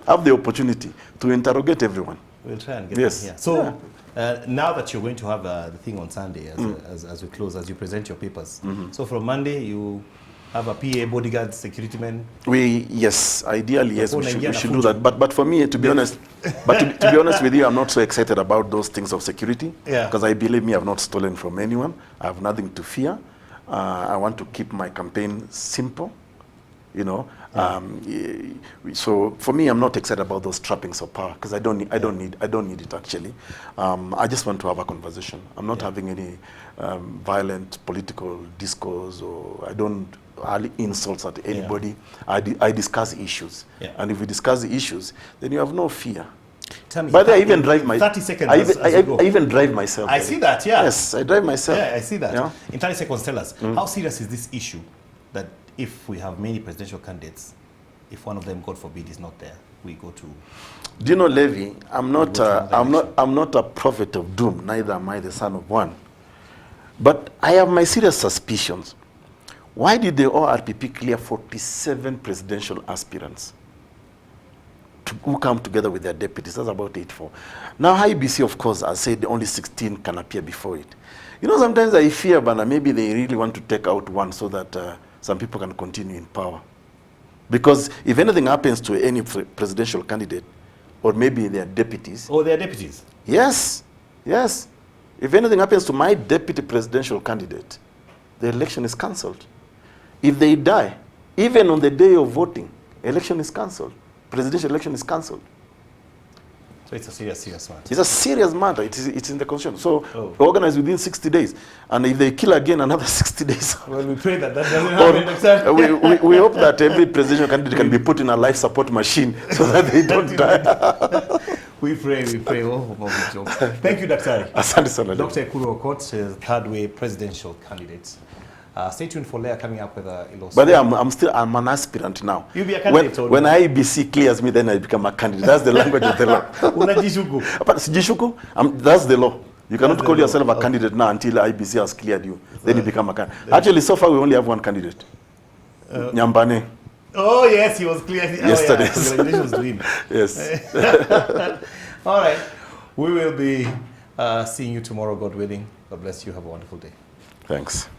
have the opportunity to interrogate everyone. We'll try and get them here. So now that you're going to have the thing on Sunday as we close, as you present your papers. So from Monday, you have a PA, bodyguard, security men? Yes, ideally, yes, we should do that. But for me, to be honest, to be honest with you, I'm not so excited about those things of security. Because I believe me, I've not stolen from anyone. I have nothing to fear. I want to keep my campaign simple, you know. So for me, I'm not excited about those trappings of power because I don't need it actually. I just want to have a conversation. I'm not having any violent political discourse, or I don't hurl insults at anybody. I discuss issues, and if we discuss the issues, then you have no fear. Tell me, but I even drive my 30 seconds. I even drive myself. I see that. Yeah. Yes, I drive myself. Yeah, I see that. In 30 seconds, tell us how serious is this issue that if we have many presidential candidates, if one of them, God forbid, is not there, we go to... Do you know, Levy, I'm not a prophet of doom, neither am I the son of one. But I have my serious suspicions. Why did the ORPP clear 47 presidential aspirants who come together with their deputies? That's about 8-4. Now, IEBC, of course, has said only 16 can appear before it. You know, sometimes I fear, but maybe they really want to take out one so that some people can continue in power. Because if anything happens to any presidential candidate, or maybe their deputies... Oh, their deputies? Yes, yes. If anything happens to my deputy presidential candidate, the election is cancelled. If they die, even on the day of voting, election is cancelled. Presidential election is cancelled. So it's a serious matter. It's a serious matter. It's in the constitution. So organize within 60 days. And if they kill again, another 60 days. Well, we pray that doesn't happen. we hope that every presidential candidate can be put in a life support machine so that they don't die. We pray. Oh, thank you, Dr. Asante sana. Dr. EKURU AUKOT, third way presidential candidate. Stay tuned for Leah coming up with a Ilo. But I'm an aspirant now. You'll be a candidate. When IEBC clears me, then I become a candidate. That's the language of the law. Unajishuku. But sijishuku, that's the law. You cannot call yourself a candidate now until IEBC has cleared you. Then you become a candidate. Actually, so far we only have one candidate. Nyambane. Oh yes, he was clear. Yesterday. Oh, yeah. Congratulations to him. Yes. All right. We will be seeing you tomorrow, God willing. God bless you. Have a wonderful day. Thanks.